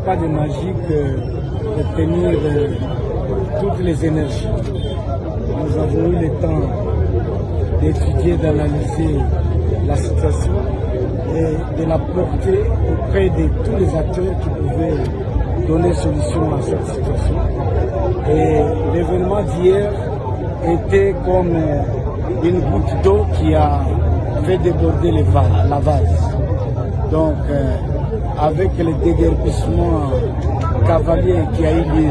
pas de magie que d'obtenir toutes les énergies. Nous avons eu le temps d'étudier, d'analyser la situation et de la porter auprès de tous les acteurs qui pouvaient donner solution à cette situation. Et l'événement d'hier était comme une goutte d'eau qui a fait déborder la vase. Donc, avec le déguerpissement cavalier qui a eu lieu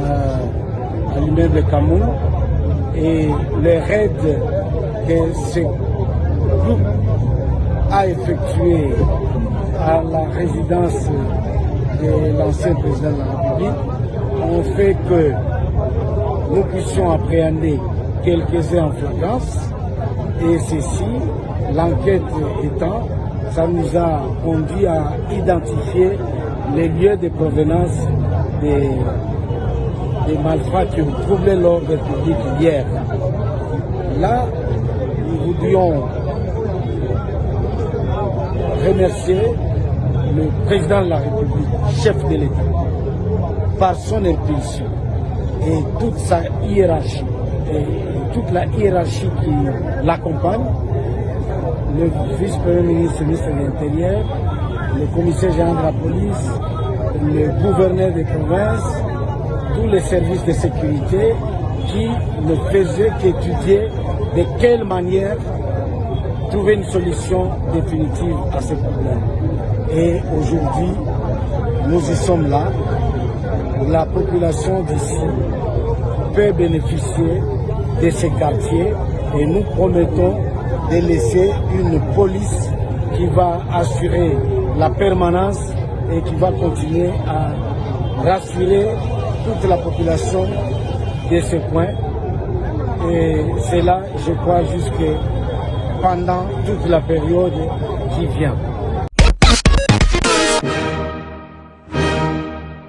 à l'immeuble Cameroun et le raid que ce groupe a effectué à la résidence de l'ancien président de la République, ont fait que nous puissions appréhender quelques-uns en flagrance. Et ceci, l'enquête étant, ça nous a conduit à identifier les lieux de provenance des malfrats qui ont troublé l'ordre public hier. Là, nous voudrions remercier le président de la République, chef de l'État, par son impulsion et toute sa hiérarchie, et toute la hiérarchie qui l'accompagne, le vice-premier ministre, le ministre de l'Intérieur, le commissaire général de la police, le gouverneur des provinces, tous les services de sécurité qui ne faisaient qu'étudier de quelle manière trouver une solution définitive à ce problème. Et aujourd'hui, nous y sommes là. La population d'ici peut bénéficier de ces quartiers et nous promettons de laisser une police qui va assurer la permanence et qui va continuer à rassurer toute la population de ce coin. Et c'est là, je crois, jusque pendant toute la période qui vient.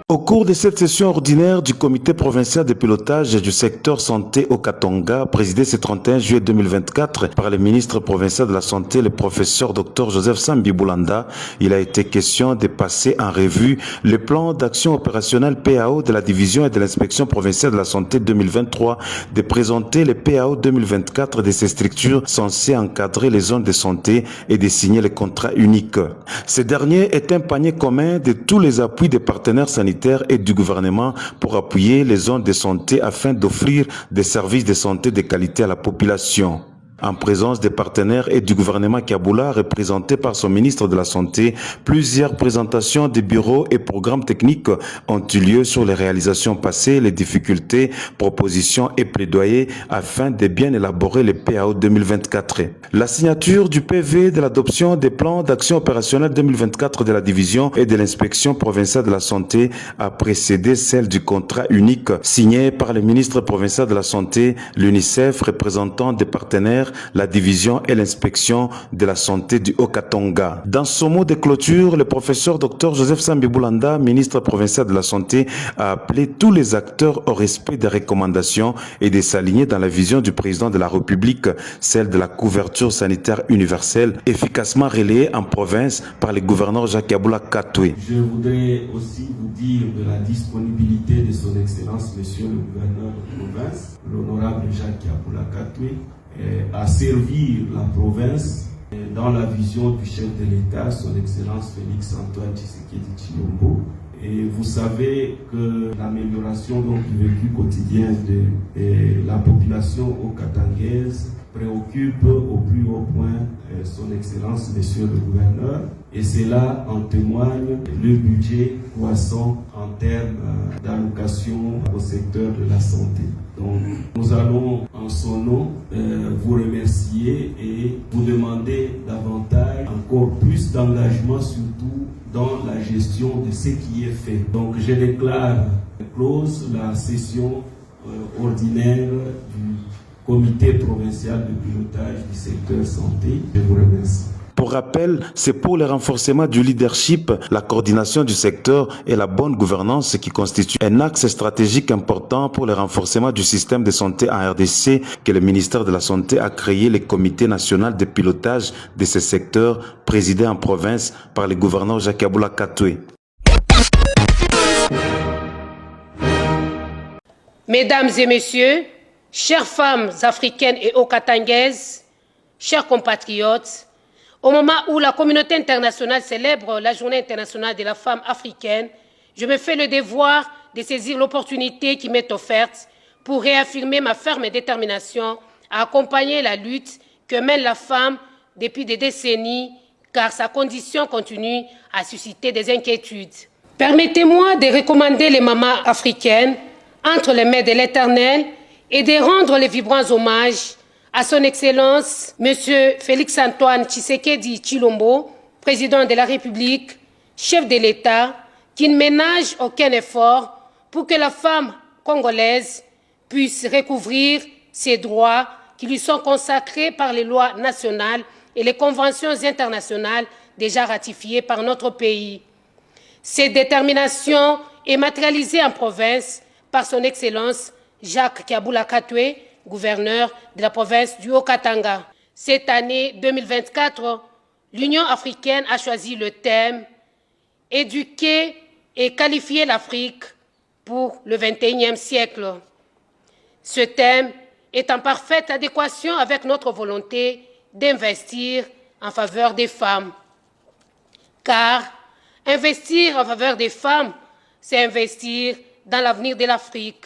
Au cours de cette session ordinaire du comité provincial de pilotage du secteur santé au Katanga, présidé ce 31 juillet 2024 par le ministre provincial de la Santé, le professeur Dr Joseph Sambi Boulanda, il a été question de passer en revue le plan d'action opérationnel PAO de la division et de l'inspection provinciale de la santé 2023, de présenter le PAO 2024 de ces structures censées encadrer les zones de santé et de signer les contrats uniques. Ce dernier est un panier commun de tous les appuis des partenaires sanitaires et du gouvernement pour appuyer les zones de santé afin d'offrir des services de santé de qualité à la population. En présence des partenaires et du gouvernement Kaboula, représenté par son ministre de la Santé, plusieurs présentations des bureaux et programmes techniques ont eu lieu sur les réalisations passées, les difficultés, propositions et plaidoyers afin de bien élaborer le PAO 2024. La signature du PV de l'adoption des plans d'action opérationnelle 2024 de la division et de l'inspection provinciale de la santé a précédé celle du contrat unique signé par le ministre provincial de la Santé, l'UNICEF, représentant des partenaires, la division et l'inspection de la santé du Haut-Katanga. Dans son mot de clôture, le professeur Dr Joseph Sambi Boulanda, ministre provincial de la Santé, a appelé tous les acteurs au respect des recommandations et de s'aligner dans la vision du président de la République, celle de la couverture sanitaire universelle, efficacement relayée en province par le gouverneur Jacques Yaboula Katoué. Je voudrais aussi vous dire de la disponibilité de son Excellence, Monsieur le gouverneur de province, l'honorable Jacques Yaboula Katoué, à servir la province dans la vision du chef de l'État, son Excellence Félix Antoine Tshisekedi Tshilombo. Et vous savez que l'amélioration du vécu quotidien de la population haut-katangaise préoccupe au plus haut point son Excellence Monsieur le gouverneur. Et cela en témoigne le budget croissant en termes d'allocation au secteur de la santé. Donc, nous allons en son nom vous remercier et vous demander davantage, encore plus d'engagement, surtout dans la gestion de ce qui est fait. Donc, je déclare close la session ordinaire du comité provincial de pilotage du secteur santé. Je vous remercie. Pour rappel, c'est pour le renforcement du leadership, la coordination du secteur et la bonne gouvernance qui constituent un axe stratégique important pour le renforcement du système de santé en RDC que le ministère de la Santé a créé le comité national de pilotage de ce secteur présidé en province par le gouverneur Jacques Yaboula Katoué. Mesdames et messieurs, chères femmes africaines et okatangaises, chers compatriotes, au moment où la communauté internationale célèbre la Journée internationale de la femme africaine, je me fais le devoir de saisir l'opportunité qui m'est offerte pour réaffirmer ma ferme détermination à accompagner la lutte que mène la femme depuis des décennies, car sa condition continue à susciter des inquiétudes. Permettez-moi de recommander les mamans africaines entre les mains de l'Éternel et de rendre les vibrants hommages à son Excellence, M. Félix-Antoine Tshisekedi Tshilombo, président de la République, chef de l'État, qui ne ménage aucun effort pour que la femme congolaise puisse recouvrir ses droits qui lui sont consacrés par les lois nationales et les conventions internationales déjà ratifiées par notre pays. Cette détermination est matérialisée en province par son Excellence Jacques Kabula Katwe, gouverneur de la province du Haut-Katanga. Cette année 2024, l'Union africaine a choisi le thème « Éduquer et qualifier l'Afrique pour le XXIe siècle ». Ce thème est en parfaite adéquation avec notre volonté d'investir en faveur des femmes. Car investir en faveur des femmes, c'est investir dans l'avenir de l'Afrique.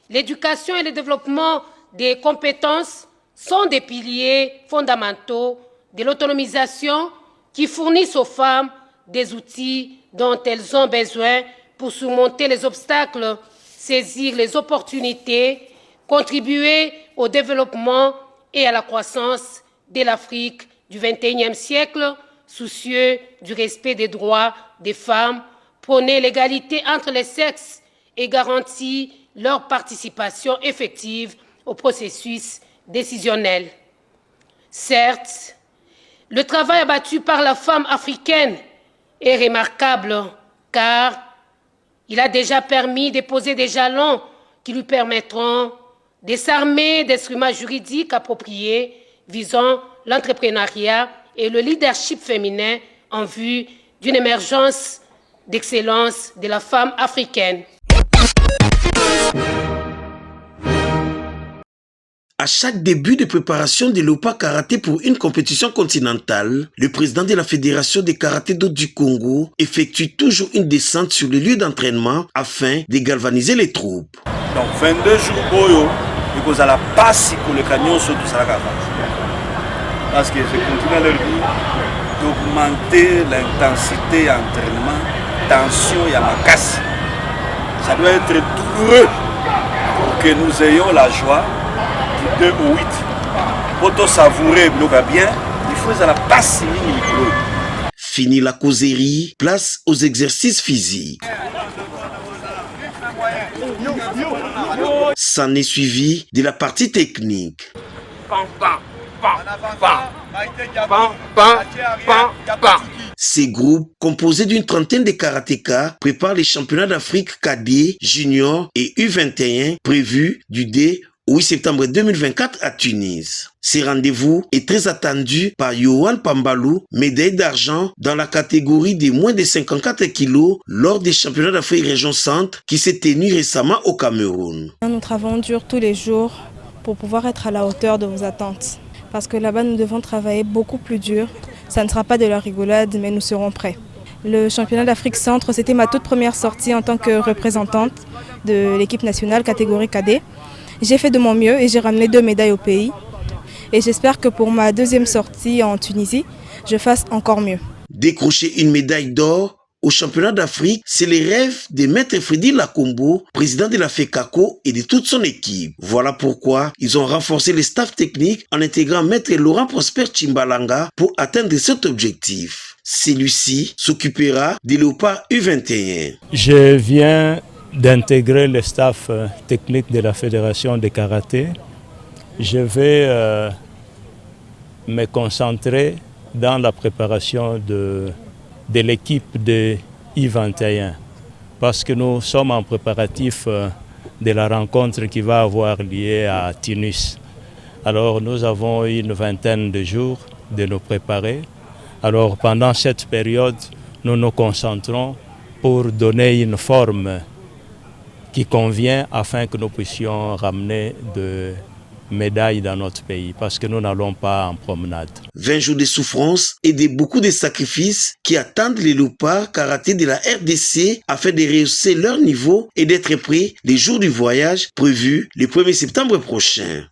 L'éducation et le développement des compétences sont des piliers fondamentaux de l'autonomisation qui fournissent aux femmes des outils dont elles ont besoin pour surmonter les obstacles, saisir les opportunités, contribuer au développement et à la croissance de l'Afrique du XXIe siècle, soucieux du respect des droits des femmes, prôner l'égalité entre les sexes et garantir leur participation effective au processus décisionnel. Certes, le travail abattu par la femme africaine est remarquable car il a déjà permis de poser des jalons qui lui permettront de s'armer d'instruments juridiques appropriés visant l'entrepreneuriat et le leadership féminin en vue d'une émergence d'excellence de la femme africaine. À chaque début de préparation de l'OPA Karaté pour une compétition continentale, le président de la Fédération de Karaté d'eau du Congo effectue toujours une descente sur le lieu d'entraînement afin de galvaniser les troupes. Donc 22 jours Oyo, il y a la passe pour le camion sur tout ça. Parce que je continue à leur dire d'augmenter l'intensité d'entraînement, tension et à ma casse. Ça doit être douloureux pour que nous ayons la joie du 2 au 8. Pour tout savourer bien, il faut que la passe minimum. Fini la causerie, place aux exercices physiques. S'en est suivi de la partie technique. Ces groupes, composés d'une trentaine de karatékas, préparent les championnats d'Afrique cadet, junior et U21 prévus du 2 au 8 septembre 2024 à Tunis. Ce rendez-vous est très attendu par Yohan Pambalou, médaille d'argent dans la catégorie des moins de 54 kilos lors des championnats d'Afrique région centre qui s'est tenu récemment au Cameroun. Nous travaillons dur tous les jours pour pouvoir être à la hauteur de vos attentes. Parce que là-bas, nous devons travailler beaucoup plus dur. Ça ne sera pas de la rigolade, mais nous serons prêts. Le championnat d'Afrique Centre, c'était ma toute première sortie en tant que représentante de l'équipe nationale catégorie cadet. J'ai fait de mon mieux et j'ai ramené 2 médailles au pays. Et j'espère que pour ma deuxième sortie en Tunisie, je fasse encore mieux. Décrocher une médaille d'or au championnat d'Afrique, c'est le rêve de Maître Freddy Lacombo, président de la FECACO et de toute son équipe. Voilà pourquoi ils ont renforcé le staff technique en intégrant Maître Laurent Prosper Chimbalanga pour atteindre cet objectif. Celui-ci s'occupera de l'OPA U21. Je viens d'intégrer le staff technique de la Fédération de Karaté. Je vais me concentrer dans la préparation de l'équipe de I-21 parce que nous sommes en préparatif de la rencontre qui va avoir lieu à Tunis. Alors nous avons une vingtaine de jours de nous préparer. Alors pendant cette période, nous nous concentrons pour donner une forme qui convient afin que nous puissions ramener de médailles dans notre pays, parce que nous n'allons pas en promenade. 20 jours de souffrance et de beaucoup de sacrifices qui attendent les léopards karaté de la RDC afin de rehausser leur niveau et d'être prêts les jours du voyage prévu le 1er septembre prochain.